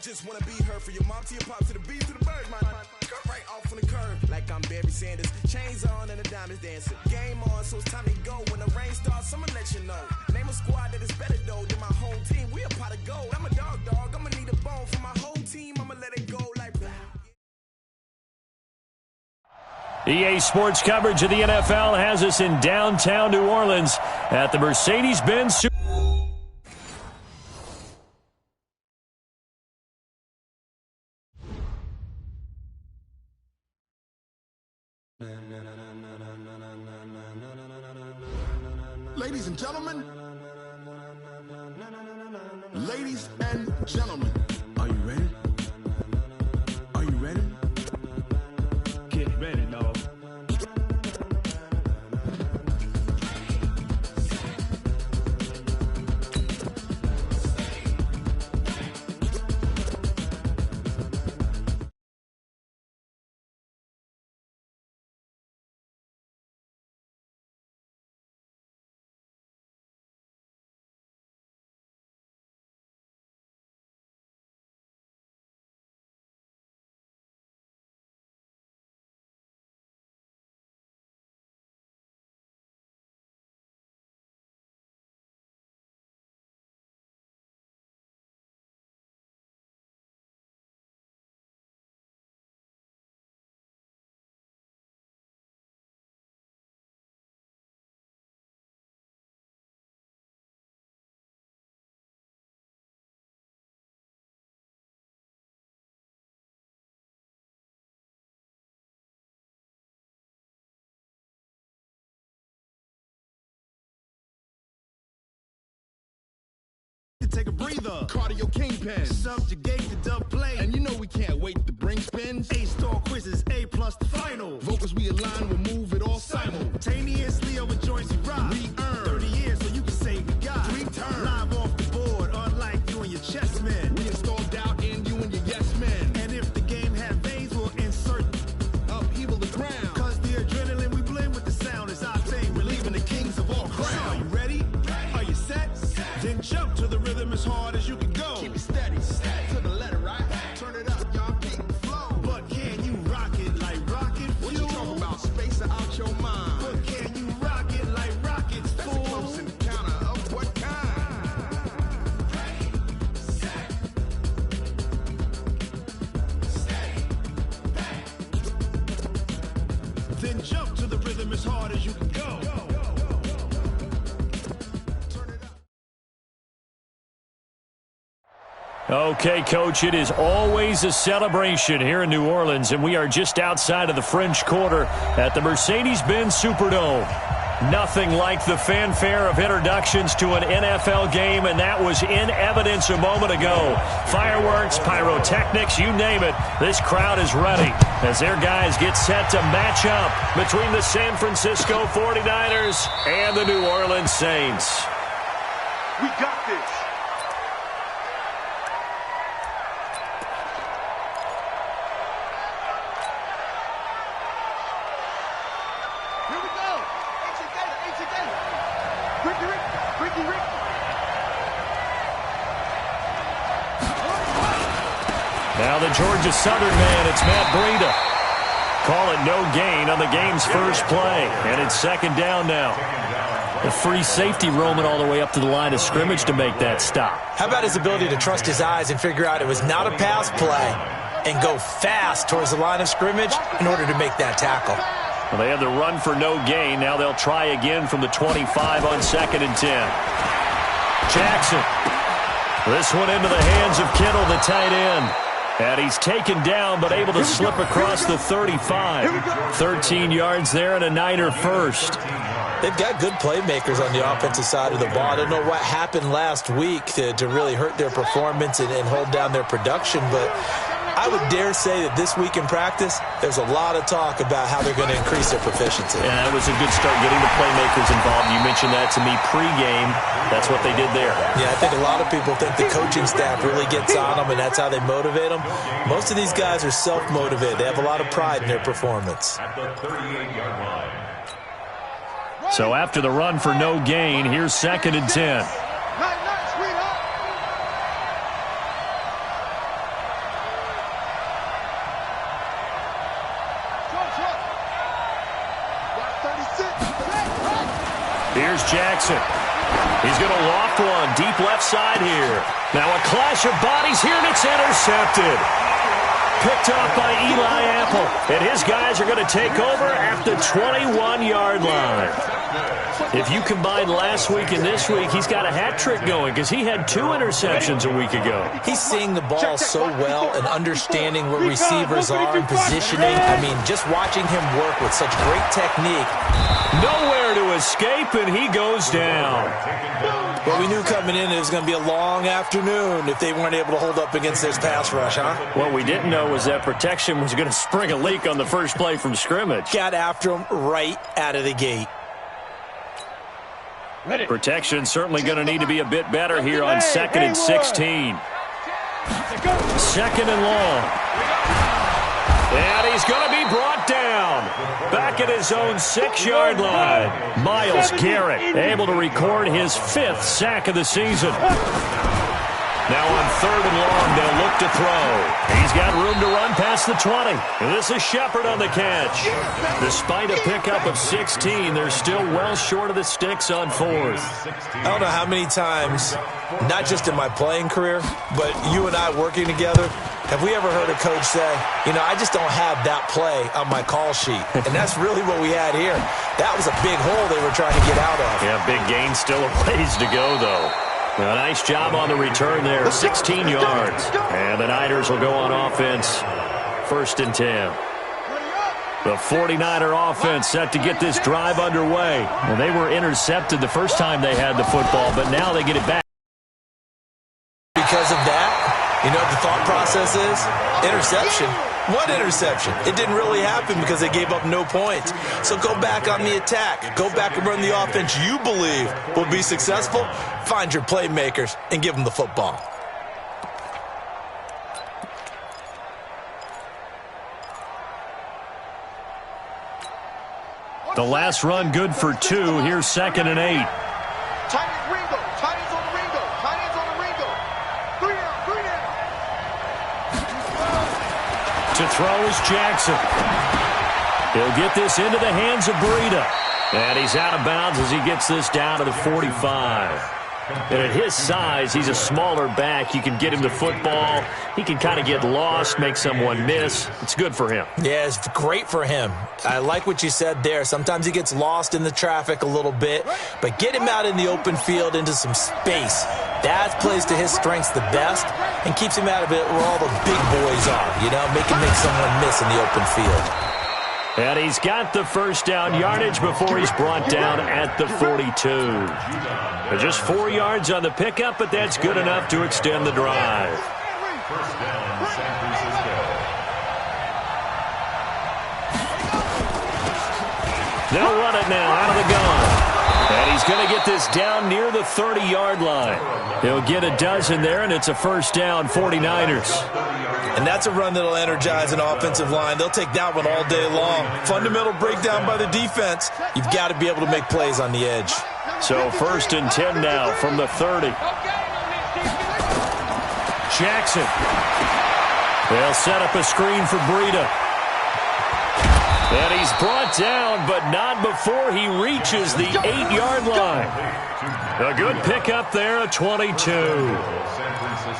just wanna be her. For your mom to your pop to the beat to the bird, man. Cut right off on the curb like I'm Barry Sanders. Chains on and the diamonds dancing. Game on, so it's time to go. When the rain starts, I'ma let you know. Name a squad that is better though than my whole team. We a pot of gold. I'm a dog. I'ma need a bone for my whole team. I'ma let it go like. EA Sports coverage of the NFL has us in downtown New Orleans at the Mercedes-Benz Super. Ladies and gentlemen, ladies and gentlemen, are you ready? Are you ready? Get ready, dog. Take a breather, cardio kingpin, subjugate the dub play, and you know we can't wait to bring spins. A-star quizzes, A+ the final. Vocals we align, we'll move it all simultaneously over joints we rock. We earn 30 years, so you can say we got 3 turns live off the board, unlike you and your chess men. We install doubt in you and your yes men. And if the game had veins, we'll insert upheaval the ground. Cause the adrenaline we blend with the sound is our thing, relieving the kings of all crowns. So are you ready? Are you set? Then jump to the rhythm as hard as you can go. Keep it steady, to the letter, right? Turn it up, y'all, keep the flow. But can you rock it like rocket fuel? What you talking about? Space out your mind. But can you rock it like rockets, fool? That's a close encounter of what kind? Ready, set, steady, back. Then jump to the rhythm as hard as you can go. Okay, Coach, it is always a celebration here in New Orleans, and we are just outside of the French Quarter at the Mercedes-Benz Superdome. Nothing like the fanfare of introductions to an NFL game, and that was in evidence a moment ago. Fireworks, pyrotechnics, you name it, this crowd is ready as their guys get set to match up between the San Francisco 49ers and the New Orleans Saints. We got this. Now the Georgia Southern man, it's Matt Breida. Call it no gain on the game's first play, and it's second down now. A free safety roaming all the way up to the line of scrimmage to make that stop. How about his ability to trust his eyes and figure out it was not a pass play and go fast towards the line of scrimmage in order to make that tackle? Well, they had the run for no gain. Now they'll try again from the 25 on 2nd and 10. Jackson. This one into the hands of Kittle, the tight end. And he's taken down but able to slip across the 35. 13 yards there and a Niner first. They've got good playmakers on the offensive side of the ball. I don't know what happened last week to really hurt their performance and hold down their production, but I would dare say that this week in practice, there's a lot of talk about how they're going to increase their proficiency. Yeah, that was a good start, getting the playmakers involved. You mentioned that to me pregame. That's what they did there. Yeah, I think a lot of people think the coaching staff really gets on them, and that's how they motivate them. Most of these guys are self-motivated. They have a lot of pride in their performance. At the 38-yard line. So after the run for no gain, here's 2nd and 10. Here's Jackson. He's going to loft one deep left side here. Now a clash of bodies here, and it's intercepted. Picked off by Eli Apple. And his guys are going to take over at the 21-yard line. If you combine last week and this week, he's got a hat trick going because he had 2 interceptions a week ago. He's seeing the ball so well and understanding where receivers are and positioning. I mean, just watching him work with such great technique. Nowhere to escape, and he goes down. Well, we knew coming in it was going to be a long afternoon if they weren't able to hold up against this pass rush, huh? What we didn't know was that protection was going to spring a leak on the first play from scrimmage. Got after him right out of the gate. Protection certainly going to need to be a bit better here on 2nd and 16. 2nd and long. And he's going to be brought down. Back at his own 6-yard line. Myles Garrett able to record his 5th sack of the season. Now on 3rd and long, they'll look to throw. He's got room to run past the 20. And this is Shepard on the catch. Despite a pickup of 16, they're still well short of the sticks on 4th. I don't know how many times, not just in my playing career, but you and I working together, have we ever heard a coach say, you know, I just don't have that play on my call sheet. And that's really what we had here. That was a big hole they were trying to get out of. Yeah, big gain, still a ways to go, though. A nice job on the return there, 16 yards. And the Niners will go on offense, 1st and 10. The 49er offense set to get this drive underway. And they were intercepted the first time they had the football, but now they get it back. Because of that, you know what the thought process is? Interception. What interception? It didn't really happen because they gave up no points. So go back on the attack. Go back and run the offense you believe will be successful. Find your playmakers and give them the football. The last run good for 2. Here's 2nd and 8. To throw is Jackson. He'll get this into the hands of Breida. And he's out of bounds as he gets this down to the 45. And at his size, he's a smaller back. You can get him the football. He can kind of get lost, make someone miss. It's good for him. Yeah, it's great for him. I like what you said there. Sometimes he gets lost in the traffic a little bit. But get him out in the open field into some space. That plays to his strengths the best and keeps him out of it where all the big boys are. You know, make someone miss in the open field. And he's got the first down yardage before he's brought down at the 42. Just 4 yards on the pickup, but that's good enough to extend the drive. First down, San Francisco. They'll run it now out of the gun. And he's going to get this down near the 30-yard line. He'll get a dozen there, and it's a first down, 49ers. And that's a run that'll energize an offensive line. They'll take that one all day long. Fundamental breakdown by the defense. You've got to be able to make plays on the edge. So 1st and 10 now from the 30. Jackson. They'll set up a screen for Breida. And he's brought down, but not before he reaches the 8-yard line. A good pickup there at 22.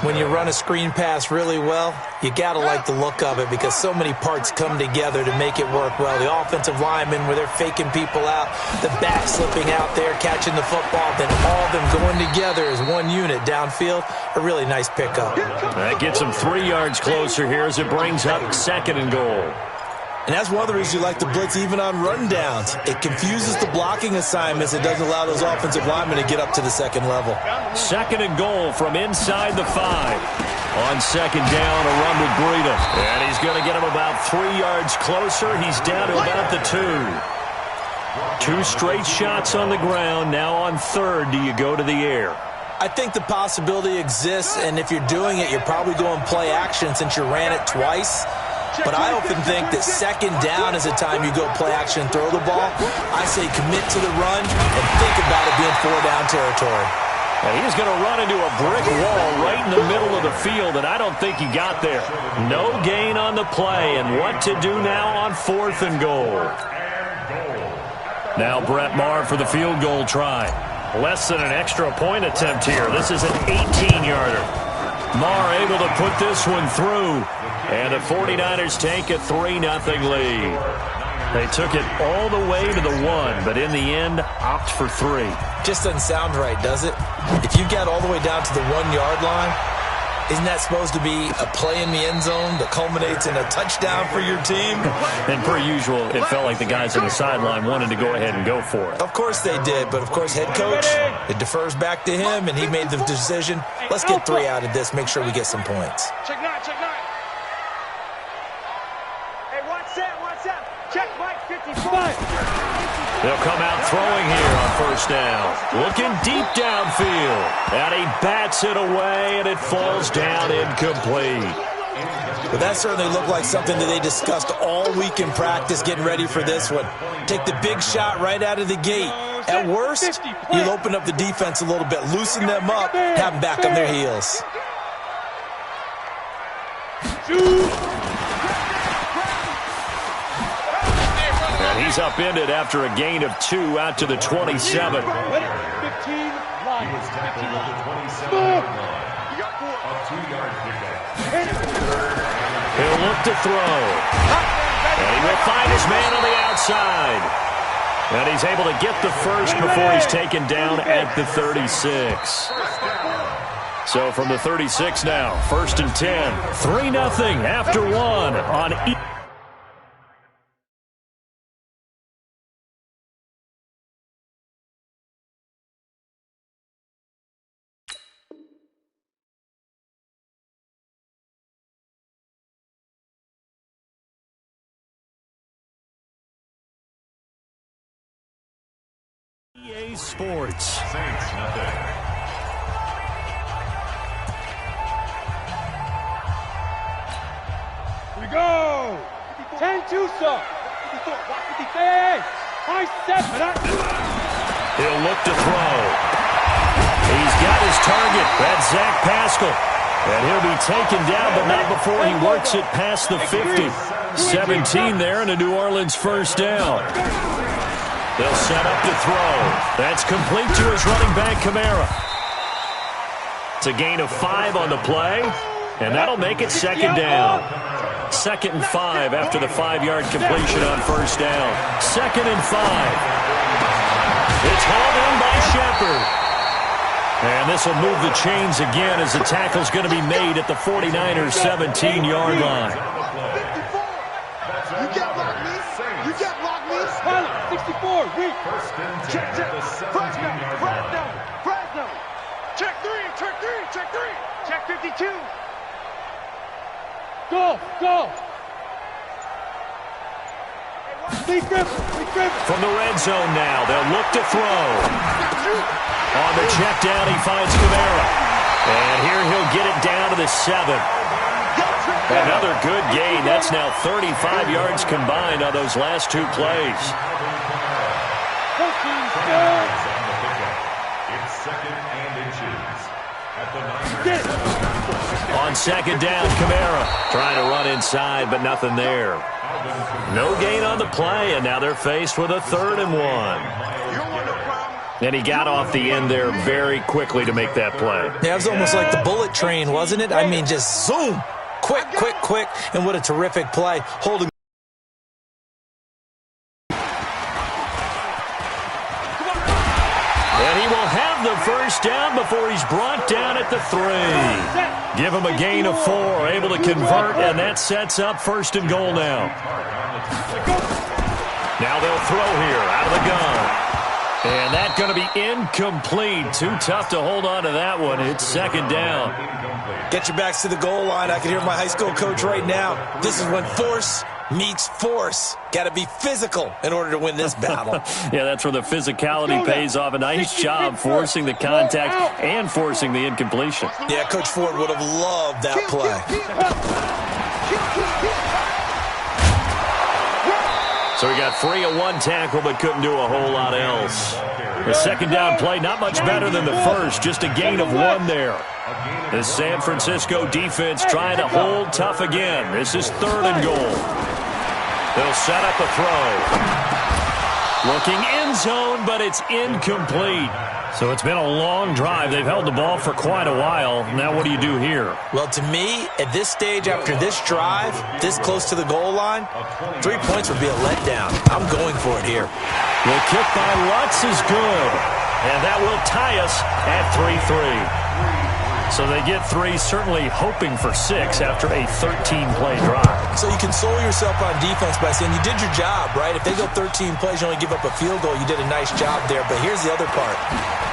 When you run a screen pass really well, you got to like the look of it because so many parts come together to make it work well. The offensive linemen, where they're faking people out, the back slipping out there, catching the football, then all of them going together as one unit downfield. A really nice pickup. That gets him 3 yards closer here as it brings up 2nd and goal. And that's one of the reasons you like to blitz even on rundowns. It confuses the blocking assignments. It doesn't allow those offensive linemen to get up to the second level. 2nd and goal from inside the 5. On 2nd down, a run with Breida. And he's going to get him about 3 yards closer. He's down to about the 2. 2 straight shots on the ground. Now on 3rd, do you go to the air? I think the possibility exists, and if you're doing it, you're probably going play action since you ran it twice. But I often think that 2nd down is the time you go play action and throw the ball. I say commit to the run and think about it being 4-down territory. And he's going to run into a brick wall right in the middle of the field, and I don't think he got there. No gain on the play, and what to do now on 4th and goal. Now Brett Maher for the field goal try. Less than an extra point attempt here. This is an 18-yarder. Maher able to put this one through. And the 49ers take a 3-0 lead. They took it all the way to the 1, but in the end, opt for 3. Just doesn't sound right, does it? If you get all the way down to the 1-yard line, isn't that supposed to be a play in the end zone that culminates in a touchdown for your team? And per usual, it felt like the guys on the sideline wanted to go ahead and go for it. Of course they did, but of course head coach, it defers back to him, and he made the decision. Let's get 3 out of this, make sure we get some points. Check 9, check 9. Hey, watch that. Check Mike 55. They'll come out throwing here on first down. Looking deep downfield. And he bats it away, and it falls down incomplete. But that certainly looked like something that they discussed all week in practice getting ready for this one. Take the big shot right out of the gate. At worst, you'll open up the defense a little bit, loosen them up, have them back on their heels. And he's upended after a gain of 2 out to the 27. 15 line. 15 line. A 2-yard pickup. He'll look to throw. And he will find his man on the outside. And he's able to get the first before he's taken down at the 36. So from the 36 now, 1st and 10. 3-0 after 1 on EA Sports. Saints, nothing. We go. 10-2, sir. Hey, high step. He'll look to throw. He's got his target. That's Zach Pascal. And he'll be taken down, but not before he works it past the 50. 17 there and a New Orleans first down. They'll set up to throw. That's complete to his running back, Kamara. It's a gain of 5 on the play, and that'll make it 2nd down. 2nd and 5 after the 5-yard completion on first down. 2nd and 5. It's hauled in by Shepard. And this will move the chains again as the tackle's going to be made at the 49ers' 17-yard line. You get blocked, me. You get blocked, me. 64, weak. Check. Fresno. Check 3. Check 52. Go. Lee Griffin. From the red zone now, they'll look to throw. On the check down, he finds Kamara. And here he'll get it down to the 7. Another good gain. That's now 35 yards combined on those last 2 plays. It's 2nd and inches. At the 9. On 2nd down, Kamara trying to run inside, but nothing there. No gain on the play, and now they're faced with a 3rd and 1. And he got off the end there very quickly to make that play. Yeah, it was almost like the bullet train, wasn't it? I mean, just zoom. Quick, and what a terrific play. Holding. And he will have the first down before he's brought down at the 3. Give him a gain of 4, able to convert, and that sets up 1st and goal now. Now they'll throw here out of the gun. And that's going to be incomplete. Too tough to hold on to that one. It's 2nd down. Get your backs to the goal line. I can hear my high school coach right now. This is when force meets force. Got to be physical in order to win this battle. Yeah, that's where the physicality pays off. A nice job forcing the contact and forcing the incompletion. Yeah, Coach Ford would have loved that play. So he got free of 1 tackle, but couldn't do a whole lot else. The 2nd down play, not much better than the first, just a gain of 1 there. The San Francisco defense trying to hold tough again. This is 3rd and goal. They'll set up a throw. Looking in zone, but it's incomplete. So it's been a long drive. They've held the ball for quite a while. Now what do you do here? Well, to me, at this stage, after this drive, this close to the goal line, 3 points would be a letdown. I'm going for it here. The kick by Lutz is good. And that will tie us at 3-3. So they get 3, certainly hoping for 6 after a 13-play drive. So you console yourself on defense by saying you did your job, right? If they go 13 plays, you only give up a field goal, you did a nice job there. But here's the other part.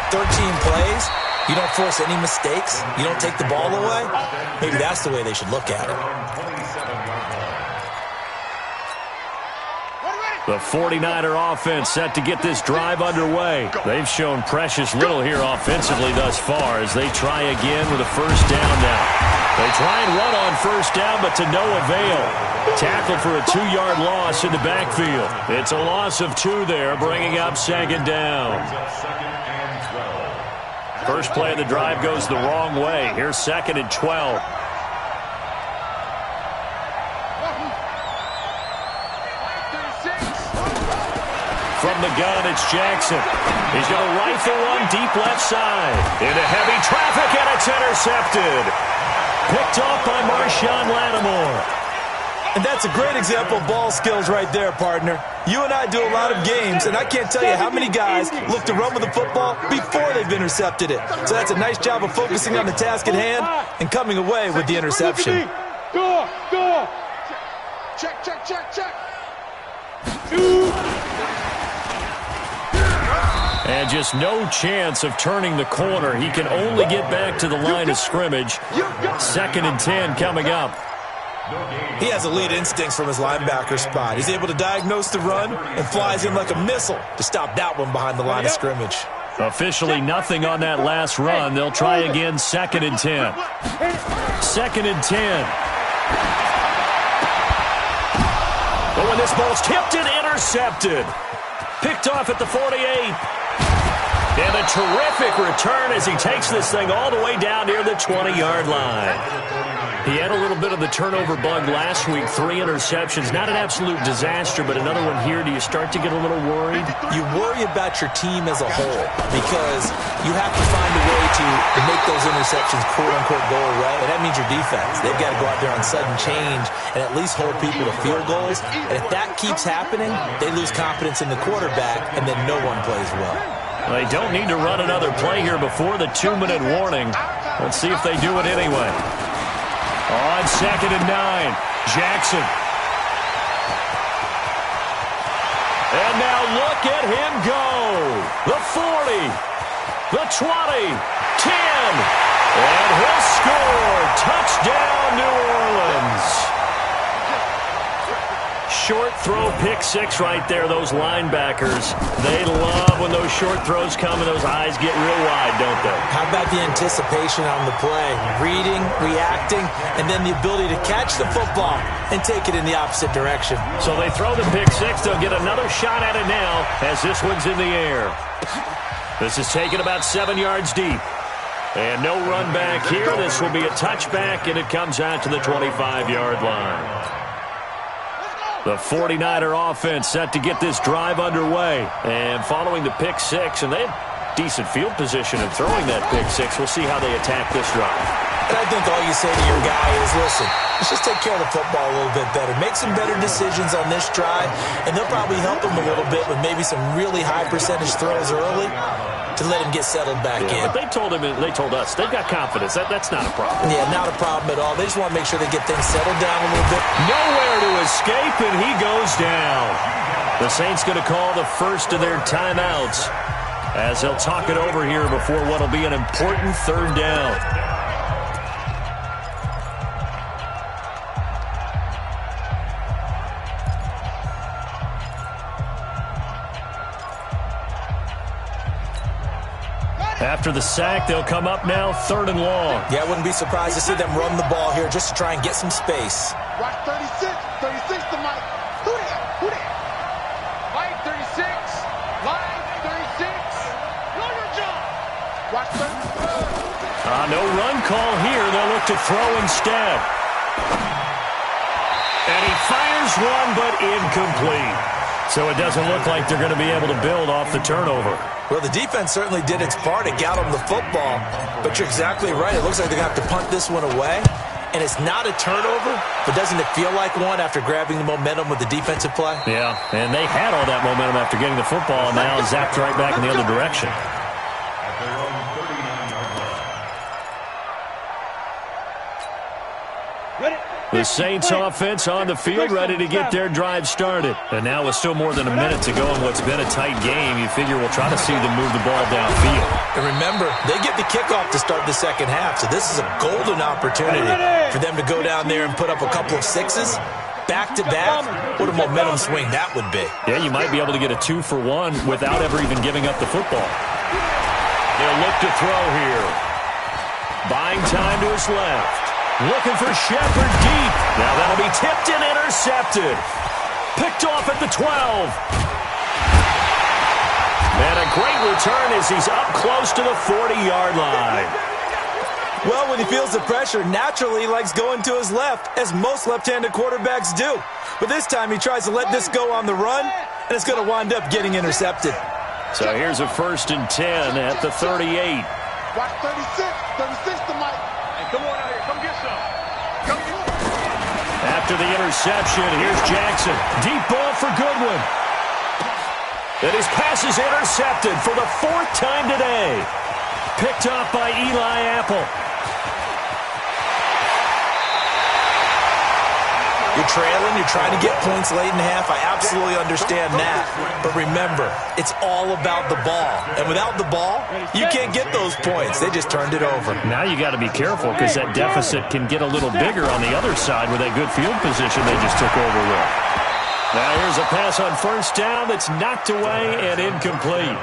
13 plays, you don't force any mistakes, you don't take the ball away. Maybe that's the way they should look at it. The 49er offense set to get this drive underway. They've shown precious little here offensively thus far as they try again with a first down now. They try and run on first down, but to no avail. Tackled for a 2-yard loss in the backfield. It's a loss of 2 there, bringing up second down. First play of the drive goes the wrong way. Here's 2nd and 12. From the gun, it's Jackson. He's going to rifle one deep left side. Into heavy traffic, and it's intercepted. Picked off by Marshawn Lattimore. And that's a great example of ball skills right there, partner. You and I do a lot of games, and I can't tell you how many guys look to run with the football before they've intercepted it. So that's a nice job of focusing on the task at hand and coming away with the interception. Go. Check. And just no chance of turning the corner. He can only get back to the line of scrimmage. 2nd and 10 coming up. He has elite instincts from his linebacker spot. He's able to diagnose the run and flies in like a missile to stop that one behind the line of scrimmage. Officially nothing on that last run. They'll try again 2nd and 10. 2nd and 10. But when this ball's tipped and intercepted. Picked off at the 48. And a terrific return as he takes this thing all the way down near the 20-yard line. He had a little bit of the turnover bug last week, 3 interceptions. Not an absolute disaster, but another one here. Do you start to get a little worried? You worry about your team as a whole because you have to find a way to make those interceptions quote-unquote go away, and that means your defense. They've got to go out there on sudden change and at least hold people to field goals. And if that keeps happening, they lose confidence in the quarterback, and then no one plays well. They don't need to run another play here before the 2-minute warning. Let's see if they do it anyway. On 2nd and 9, Jackson. And now look at him go. The 40, the 20, 10, and he'll score. Touchdown, New Orleans. Short throw, pick 6 right there. Those linebackers, they love when those short throws come and those eyes get real wide, don't they? How about the anticipation on the play? Reading, reacting, and then the ability to catch the football and take it in the opposite direction. So they throw the pick 6. They'll get another shot at it now as this one's in the air. This is taken about 7 yards deep. And no run back here. This will be a touchback, and it comes out to the 25-yard line. The 49er offense set to get this drive underway. And following the pick 6, and they have decent field position in throwing that pick 6. We'll see how they attack this drive. And I think all you say to your guy is, listen, let's just take care of the football a little bit better. Make some better decisions on this drive, and they'll probably help him a little bit with maybe some really high percentage throws early to let him get settled back in. But they told us, they've got confidence. That's not a problem. Yeah, not a problem at all. They just want to make sure they get things settled down a little bit. Nowhere to escape, and he goes down. The Saints going to call the first of their timeouts as they'll talk it over here before what will be an important 3rd down. After the sack, they'll come up now 3rd and long. Yeah, I wouldn't be surprised to see them run the ball here just to try and get some space. Watch 36 to Mike. Who that? Mike 36. Line 36. Know your job. Watch 30. No run call here. They'll look to throw instead. And he fires one, but incomplete. So it doesn't look like they're going to be able to build off the turnover. Well, the defense certainly did its part. It got them the football. But you're exactly right. It looks like they're going to have to punt this one away. And it's not a turnover, but doesn't it feel like one after grabbing the momentum with the defensive play? Yeah, and they had all that momentum after getting the football, and now zapped right back in the other direction. At their own 39-yard line. The Saints offense on the field, ready to get their drive started. And now with still more than a minute to go in what's been a tight game, you figure we'll try to see them move the ball downfield. And remember, they get the kickoff to start the second half, so this is a golden opportunity for them to go down there and put up a couple of sixes. Back-to-back, what a momentum swing that would be. Yeah, you might be able to get a 2-for-1 without ever even giving up the football. They'll look to throw here. Buying time to his left. Looking for Shepard deep. Now that'll be tipped and intercepted. Picked off at the 12. And a great return as he's up close to the 40-yard line. Well, when he feels the pressure, naturally he likes going to his left, as most left-handed quarterbacks do. But this time he tries to let this go on the run, and it's going to wind up getting intercepted. So here's a 1st and 10 at the 38. Watch 36 to Mike. Hey, come on out here. Come get some. Come get some. After the interception, here's Jackson. Deep ball for Goodwin. And his pass is intercepted for the 4th time today. Picked off by Eli Apple. You're trailing, you're trying to get points late in half. I absolutely understand that. But remember, it's all about the ball. And without the ball, you can't get those points. They just turned it over. Now you got to be careful because that deficit can get a little bigger on the other side with that good field position they just took over with. Now here's a pass on 1st down that's knocked away and incomplete.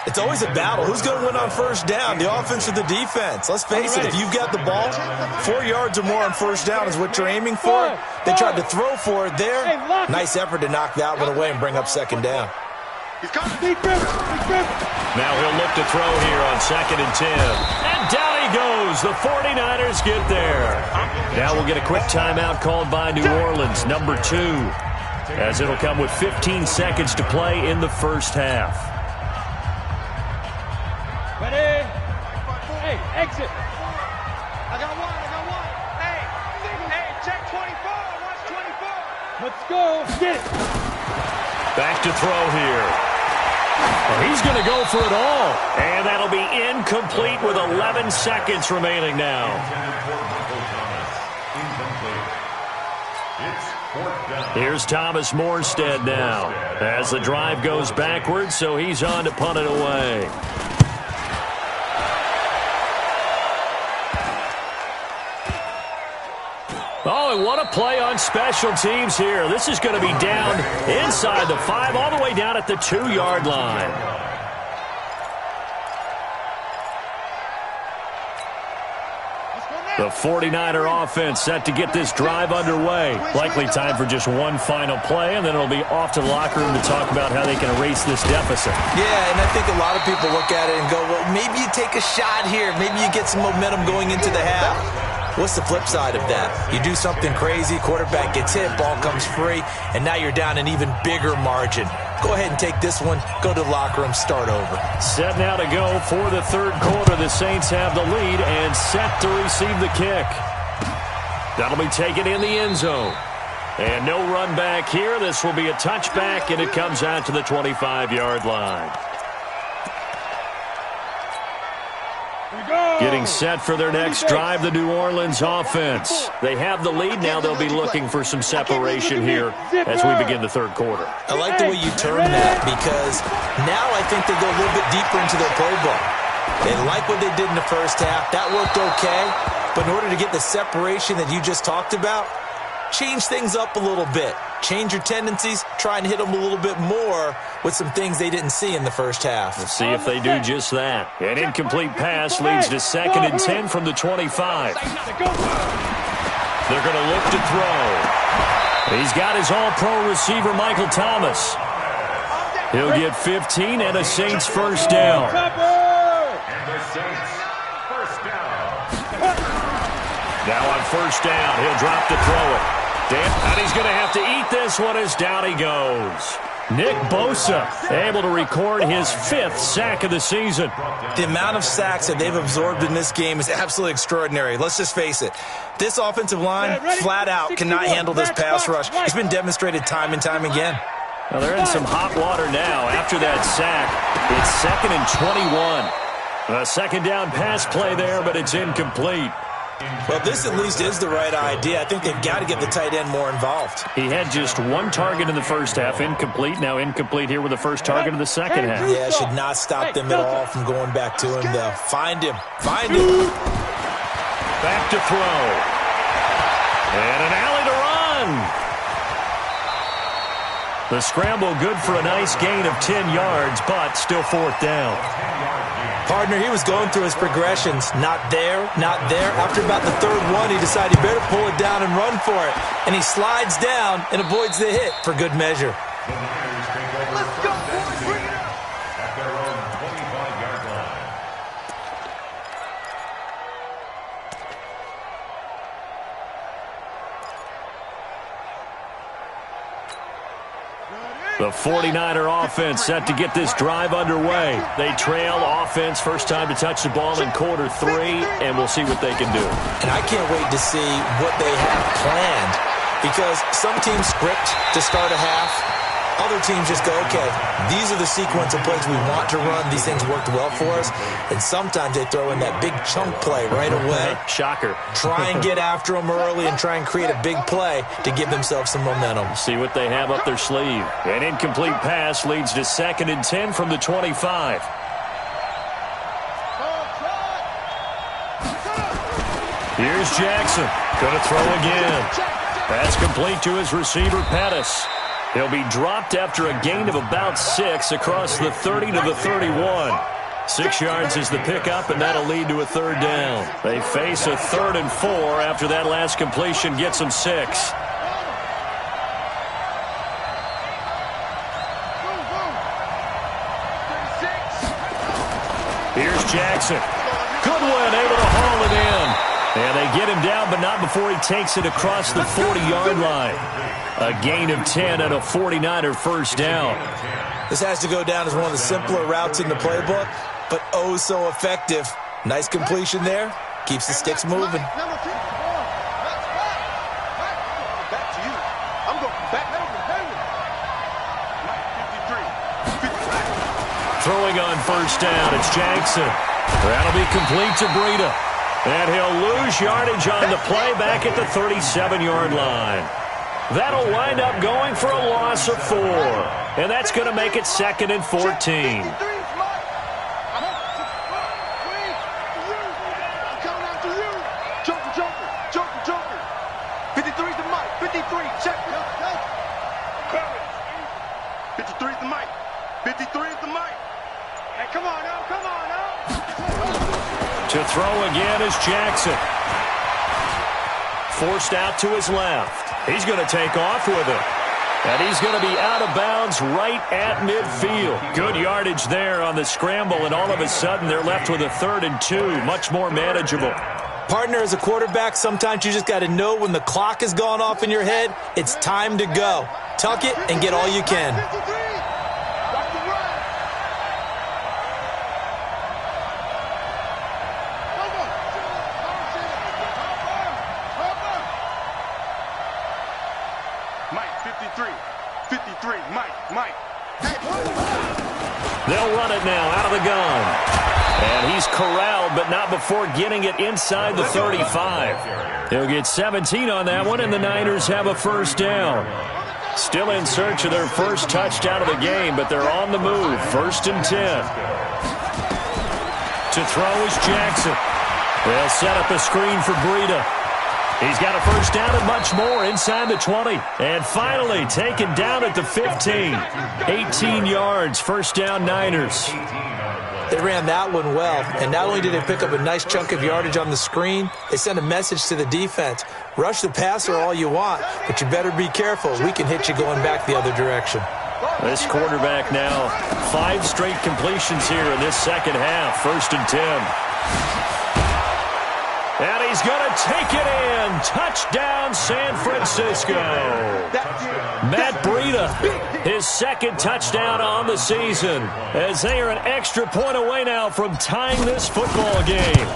It's always a battle. Who's going to win on 1st down, the offense or the defense? Let's face it, if you've got the ball, 4 yards or more on 1st down is what you're aiming for. They tried to throw for it there. Nice effort to knock that one away and bring up 2nd down. Now he'll look to throw here on 2nd and 10. And down he goes. The 49ers get there. Now we'll get a quick timeout called by New Orleans, number 2, as it'll come with 15 seconds to play in the 1st half. Ready? Hey, exit. I got one. Hey, check 24. Watch 24. Let's go. Get it. Back to throw here. Well, he's going to go for it all. And that'll be incomplete with 11 seconds remaining now. Here's Thomas Morstead now as the drive goes backwards, so he's on to punt it away. Oh, and what a play on special teams here. This is going to be down inside the 5, all the way down at the 2-yard line. The 49er offense set to get this drive underway. Likely time for just one final play, and then it'll be off to the locker room to talk about how they can erase this deficit. Yeah, and I think a lot of people look at it and go, well, maybe you take a shot here. Maybe you get some momentum going into the half. What's the flip side of that? You do something crazy, quarterback gets hit, ball comes free, and now you're down an even bigger margin. Go ahead and take this one, go to the locker room, start over. Set now to go for the 3rd quarter. The Saints have the lead and set to receive the kick. That'll be taken in the end zone. And no run back here. This will be a touchback, and it comes out to the 25-yard line. Getting set for their next drive, the New Orleans offense. They have the lead. Now they'll be looking for some separation here as we begin the 3rd quarter. I like the way you term that because now I think they go a little bit deeper into their playbook. They like what they did in the 1st half. That worked okay. But in order to get the separation that you just talked about, change things up a little bit. Change your tendencies, try and hit them a little bit more with some things they didn't see in the 1st half. Let's see if they do just that. An incomplete pass leads to 2nd and 10 from the 25. They're going to look to throw. He's got his all-pro receiver, Michael Thomas. He'll get 15 and a Saints 1st down. And the Saints 1st down. Now on 1st down, he'll drop to throw it. And he's going to have to eat this one as down he goes. Nick Bosa able to record his 5th sack of the season. The amount of sacks that they've absorbed in this game is absolutely extraordinary. Let's just face it. This offensive line, flat out, cannot handle this pass rush. It's been demonstrated time and time again. Well, they're in some hot water now after that sack. It's 2nd and 21. A second down pass play there, but it's incomplete. Well, this at least is the right idea. I think they've got to get the tight end more involved. He had just 1 target in the first half, incomplete. Now incomplete here with the first target of the second half. Yeah, it should not stop them at all from going back to him, though. Find him. Find him. Back to throw. And an alley to run. The scramble good for a nice gain of 10 yards, but still 4th down. Partner, he was going through his progressions. Not there, not there. After about the 3rd one, he decided he better pull it down and run for it. And he slides down and avoids the hit for good measure. Let's go, boys. Bring it up. At their own 25-yard line. The 49er offense set to get this drive underway. They trail offense first time to touch the ball in quarter 3, and we'll see what they can do. And I can't wait to see what they have planned, because some teams script to start a half. Other teams just go, okay, these are the sequence of plays we want to run. These things worked well for us. And sometimes they throw in that big chunk play right away. Shocker. Try and get after them early and try and create a big play to give themselves some momentum. See what they have up their sleeve. An incomplete pass leads to 2nd and 10 from the 25. Here's Jackson. Going to throw again. Pass complete to his receiver, Pettis. He'll be dropped after a gain of about 6 across the 30 to the 31. 6 yards is the pickup, and that'll lead to a 3rd down. They face a 3rd and 4 after that last completion gets them 6. Here's Jackson. Goodwin able to haul it in. And they get him down, but not before he takes it across the 40-yard line. A gain of 10 and a 49er first down. This has to go down as one of the simpler routes in the playbook, but oh so effective. Nice completion there. Keeps the sticks moving. Back to you. I'm going back. Throwing on first down, it's Jackson. That'll be complete to Breida. And he'll lose yardage on the play back at the 37-yard line. That'll wind up going for a loss of 4. And that's going to make it 2nd and 14. Joker. 53's the mic. 53, check. 53's the mic. 53 is the mic. Hey, come on now. To throw again is Jackson. Forced out to his left. He's going to take off with it. And he's going to be out of bounds right at midfield. Good yardage there on the scramble, and all of a sudden they're left with a 3rd and 2. Much more manageable. Partner, as a quarterback, sometimes you just got to know when the clock has gone off in your head, it's time to go. Tuck it and get all you can. They'll run it now out of the gun. And he's corralled, but not before getting it inside the 35. He'll get 17 on that one, and the Niners have a first down. Still in search of their first touchdown of the game, but they're on the move. 1st and 10. To throw is Jackson. They'll set up a screen for Breida. He's got a first down and much more inside the 20. And finally taken down at the 15. 18 yards, first down Niners. They ran that one well, and not only did they pick up a nice chunk of yardage on the screen, they sent a message to the defense. Rush the passer all you want, but you better be careful. We can hit you going back the other direction. This quarterback now 5 straight completions here in this second half. 1st and 10. And he's going to take it in. Touchdown, San Francisco. Matt Breida, his second touchdown on the season, as they are an extra point away now from tying this football game.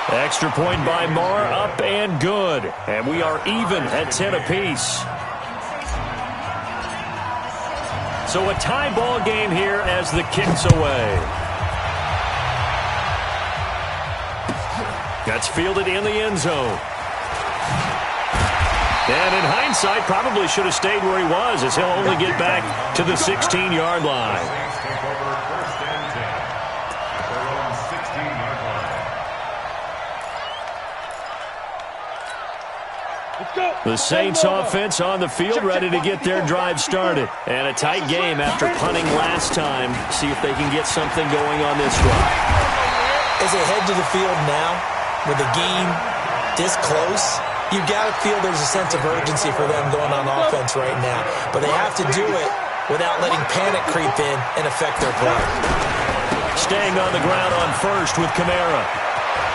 Extra point by Marr, up and good. And we are even at 10 apiece. So a tie ball game here as the kick's away. That's fielded in the end zone. And in hindsight, probably should have stayed where he was, as he'll only get back to the 16-yard line. The Saints offense on the field, ready to get their drive started. And a tight game after punting last time. See if they can get something going on this drive. As they head to the field now, with the game this close, you've got to feel there's a sense of urgency for them going on offense right now. But they have to do it without letting panic creep in and affect their play. Staying on the ground on first with Kamara.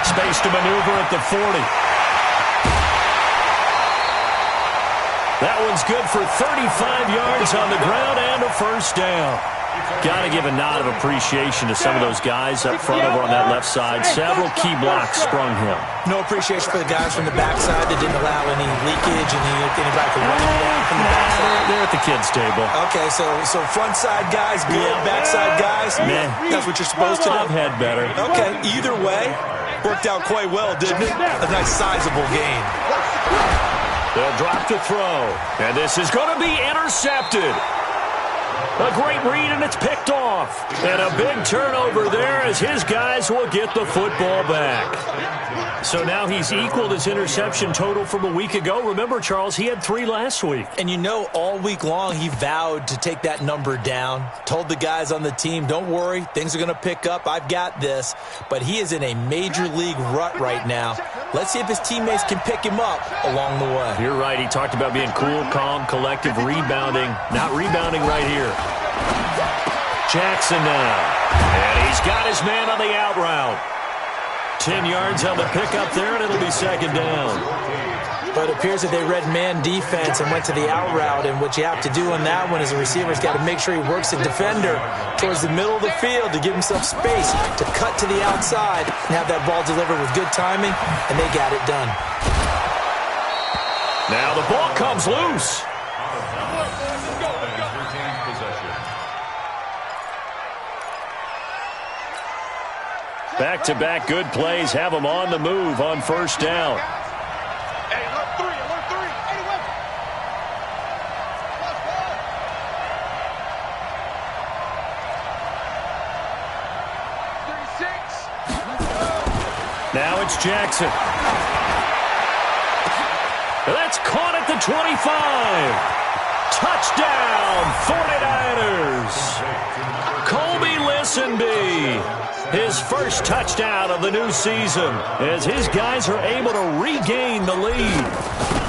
Space to maneuver at the 40. That one's good for 35 yards on the ground and a first down. Got to give a nod of appreciation to some of those guys up front over on that left side. Several key blocks sprung him. No appreciation for the guys from the backside that didn't allow any leakage and anybody could run down from the backside. They're at the kids' table. Okay, so front side guys, good. Backside guys, that's what you're supposed to do. I've had better. Okay, either way, worked out quite well, didn't it? A nice sizable gain. They'll drop to throw. And this is going to be intercepted. A great read, and it's picked off. And a big turnover there as his guys will get the football back. So now he's equaled his interception total from a week ago. Remember, Charles, he had 3 last week. And you know, all week long he vowed to take that number down. Told the guys on the team, don't worry, things are going to pick up. I've got this. But he is in a major league rut right now. Let's see if his teammates can pick him up along the way. You're right. He talked about being cool, calm, collective, rebounding. Not rebounding right here. Jackson now. And he's got his man on the out route. 10 yards on the pickup there, and it'll be second down. But it appears that they read man defense and went to the out route, and what you have to do on that one is the receiver's got to make sure he works the defender towards the middle of the field to give himself space to cut to the outside and have that ball delivered with good timing, and they got it done. Now the ball comes loose. Back-to-back good plays have them on the move on first down. Hey, alert 3, alert 3. Hey, wait. Now it's Jackson. That's caught at the 25. Touchdown, 49ers. Colby Listenby. His first touchdown of the new season as his guys are able to regain the lead.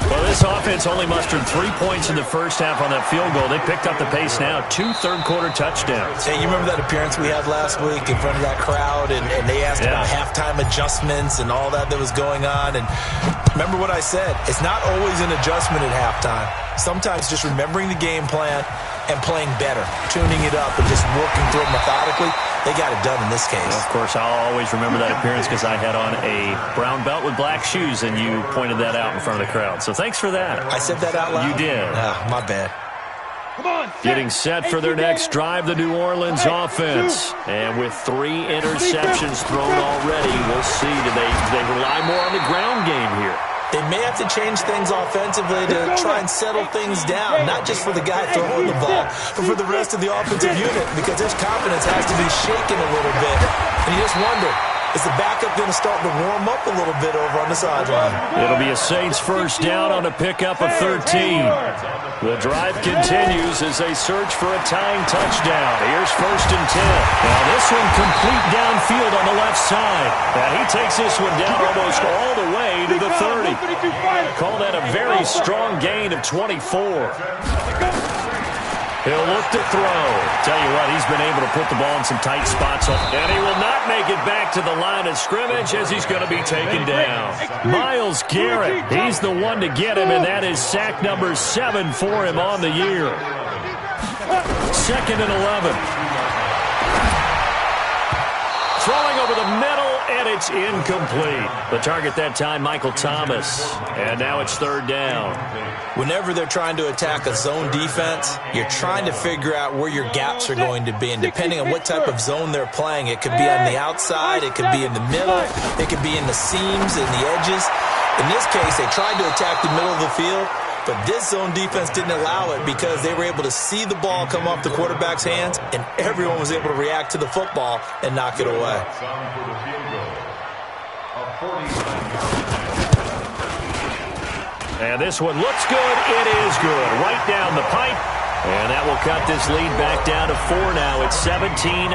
Well, this offense only mustered 3 points in the first half on that field goal. They picked up the pace now. 2 third-quarter touchdowns. Hey, you remember that appearance we had last week in front of that crowd, and they asked about halftime adjustments and all that was going on. And remember what I said. It's not always an adjustment at halftime. Sometimes just remembering the game plan and playing better, tuning it up and just working through it methodically. They got it done in this case. Of course, I'll always remember that appearance because I had on a brown belt with black shoes, and you pointed that out in front of the crowd. So thanks for that. I said that out loud? You did. My bad. Come on, getting set for their next drive, the New Orleans offense. And with 3 interceptions thrown already, we'll see. Do they rely more on the ground game here? They may have to change things offensively to try and settle things down, not just for the guy throwing the ball, but for the rest of the offensive unit, because his confidence has to be shaken a little bit. And you just wonder, is the backup going to start to warm up a little bit over on the sideline? It'll be a Saints first down on a pickup of 13. The drive continues as they search for a tying touchdown. Here's first and 10. Now this one complete downfield on the left side. And he takes this one down almost all the way to the 30. Call that a very strong gain of 24. He'll look to throw. Tell you what, he's been able to put the ball in some tight spots. And he will not make it back to the line of scrimmage as he's going to be taken down. Myles Garrett, he's the one to get him, and that is sack number 7 for him on the year. 2nd and 11. Throwing over the middle, and it's incomplete. The target that time, Michael Thomas. And now it's 3rd down. Whenever they're trying to attack a zone defense, you're trying to figure out where your gaps are going to be. And depending on what type of zone they're playing, it could be on the outside, it could be in the middle, it could be in the seams and the edges. In this case, they tried to attack the middle of the field, but this zone defense didn't allow it because they were able to see the ball come off the quarterback's hands, and everyone was able to react to the football and knock it away. And this one looks good. It is good. Right down the pipe. And that will cut this lead back down to 4 now. It's 17-13.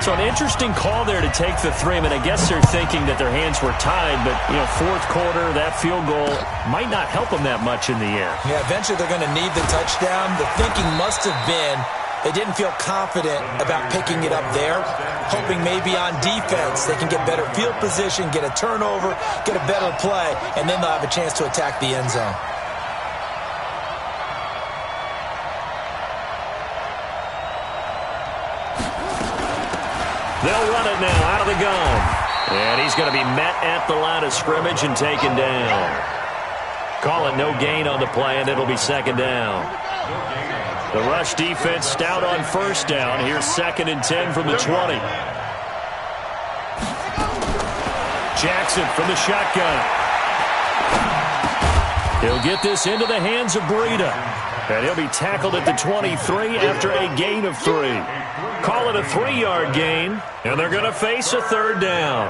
So an interesting call there to take the 3. I mean, I guess they're thinking that their hands were tied, but, you know, 4th quarter, that field goal might not help them that much in the end. Yeah, eventually they're going to need the touchdown. The thinking must have been they didn't feel confident about picking it up there, hoping maybe on defense they can get better field position, get a turnover, get a better play, and then they'll have a chance to attack the end zone. They'll run it now out of the gun. And he's going to be met at the line of scrimmage and taken down. Call it no gain on the play, and it'll be 2nd down. The rush defense stout on 1st down. Here's 2nd and 10 from the 20. Jackson from the shotgun. He'll get this into the hands of Breida. And he'll be tackled at the 23 after a gain of 3. Call it a 3-yard gain, and they're going to face a 3rd down.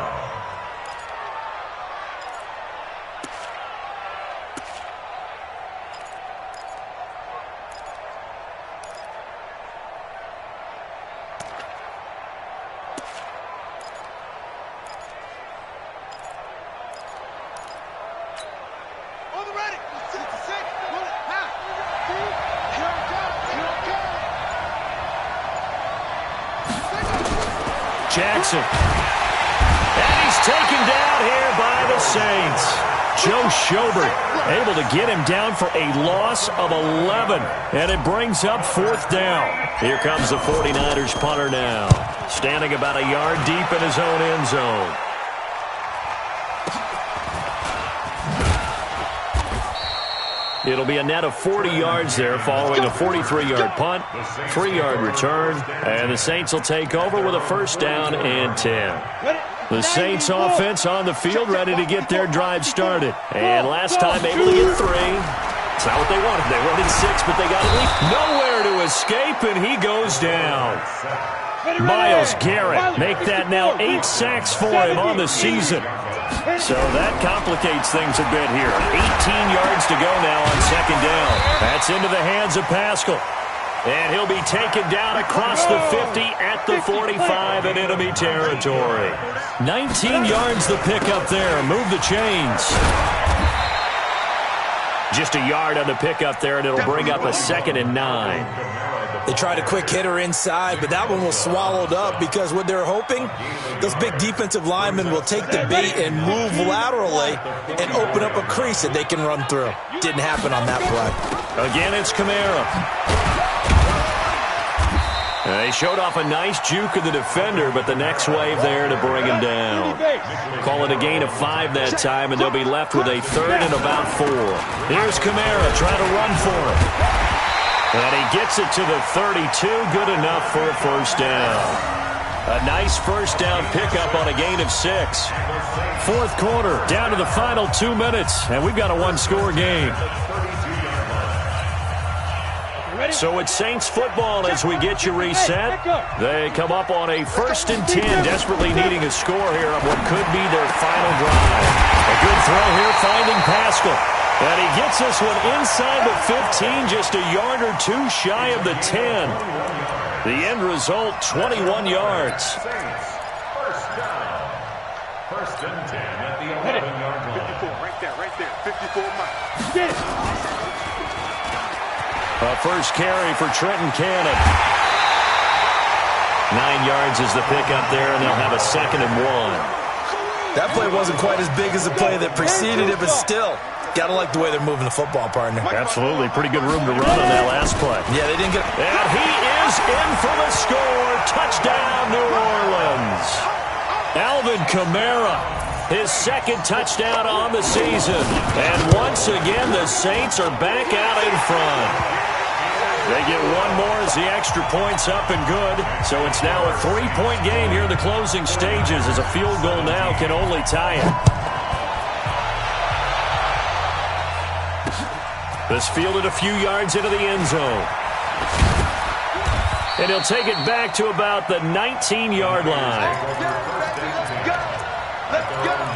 Jackson. And he's taken down here by the Saints. Joe Schobert able to get him down for a loss of 11. And it brings up 4th down. Here comes the 49ers punter now. Standing about a yard deep in his own end zone. It'll be a net of 40 yards there following a 43-yard punt, 3-yard return, and the Saints will take over with a 1st down and 10. The Saints offense on the field ready to get their drive started. And last time able to get 3. It's not what they wanted. They wanted 6, but they got at least nowhere to escape, and he goes down. Myles Garrett make that now 8 sacks for him on the season. So that complicates things a bit here. 18 yards to go now on 2nd down. That's into the hands of Pascal. And he'll be taken down across the 50 at the 45 in enemy territory. 19 yards the pickup there. Move the chains. Just a yard on the pickup there, and it'll bring up a 2nd and 9. They tried a quick hitter inside, but that one was swallowed up because what they're hoping, those big defensive linemen will take the bait and move laterally and open up a crease that they can run through. Didn't happen on that play. Again, it's Kamara. They showed off a nice juke of the defender, but the next wave there to bring him down. Call it a gain of 5 that time, and they'll be left with a 3rd and about 4. Here's Kamara trying to run for it. And he gets it to the 32, good enough for a 1st down. A nice 1st down pickup on a gain of 6. 4th quarter, down to the final 2 minutes, and we've got a 1-score game. So it's Saints football as we get you reset. They come up on a 1st and 10, desperately needing a score here on what could be their final drive. A good throw here, finding Pascal. And he gets this one inside the 15, just a yard or 2 shy of the 10. The end result, 21 yards. First down. 1st and 10 at the 11-yard line. 54, right there, 54 miles. Get it. A first carry for Trenton Cannon. 9 yards is the pickup there, and they'll have a 2nd and 1. That play wasn't quite as big as the play that preceded it, but still, got to like the way they're moving the football, partner. Absolutely. Pretty good room to run on that last play. Yeah, they didn't get... And he is in for the score. Touchdown, New Orleans. Alvin Kamara, his 2nd touchdown on the season. And once again, the Saints are back out in front. They get one more as the extra point's up and good. So it's now a 3-point game here in the closing stages, as a field goal now can only tie it. This fielded a few yards into the end zone. And he'll take it back to about the 19-yard line. Let's go.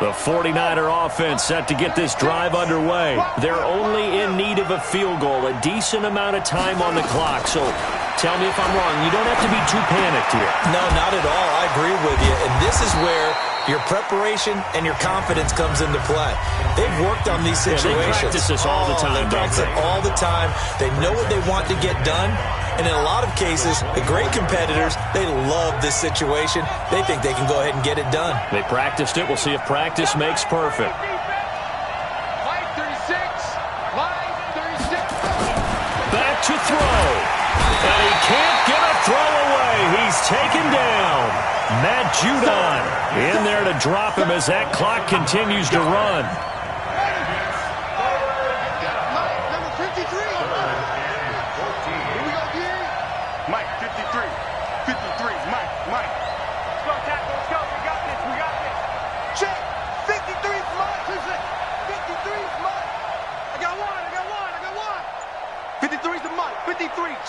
The 49er offense set to get this drive underway. They're only in need of a field goal, a decent amount of time on the clock. So tell me if I'm wrong. You don't have to be too panicked here. No, not at all. I agree with you. And this is where your preparation and your confidence comes into play. They've worked on these situations. They practice this all the time. They practice it all the time. They know what they want to get done. And in a lot of cases, the great competitors, they love this situation. They think they can go ahead and get it done. They practiced it. We'll see if practice makes perfect. Line 36. Line 36. Back to throw. And he can't get a throw away. He's taken down. Matt Judon in there to drop him as that clock continues to run.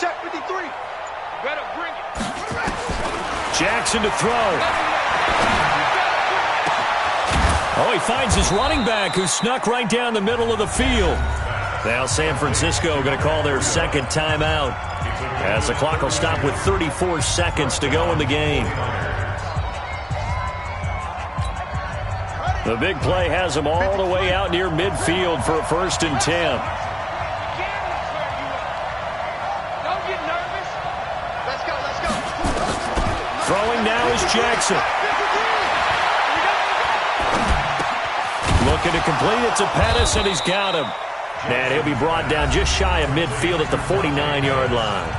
Check 53. Better bring it. Jackson to throw. Oh, he finds his running back, who snuck right down the middle of the field. Now San Francisco going to call their 2nd timeout, as the clock will stop with 34 seconds to go in the game. The big play has them all the way out near midfield for a 1st and 10. Throwing now is Jackson. Looking to complete it to Pettis, and he's got him. And he'll be brought down just shy of midfield at the 49-yard line.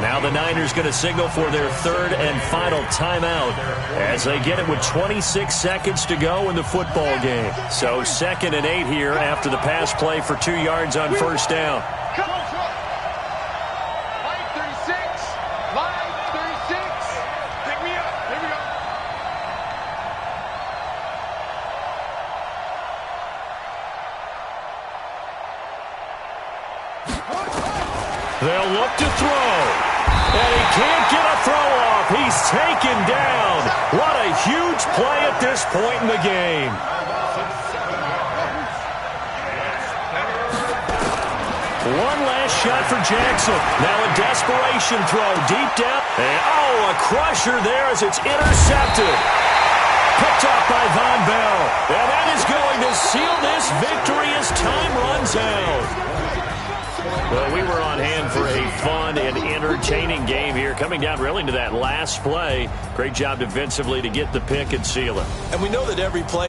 Now the Niners going to signal for their 3rd and final timeout, as they get it with 26 seconds to go in the football game. So 2nd and 8 here after the pass play for 2 yards on 1st down. They'll look to throw. And he can't get a throw off. He's taken down. What a huge play at this point in the game. One last shot for Jackson. Now a desperation throw deep down. And oh, a crusher there as it's intercepted. Picked up by Von Bell. And that is going to seal this victory as time runs out. Well, we were on hand for a fun and entertaining game here, coming down really to that last play. Great job defensively to get the pick and seal it. And we know that every play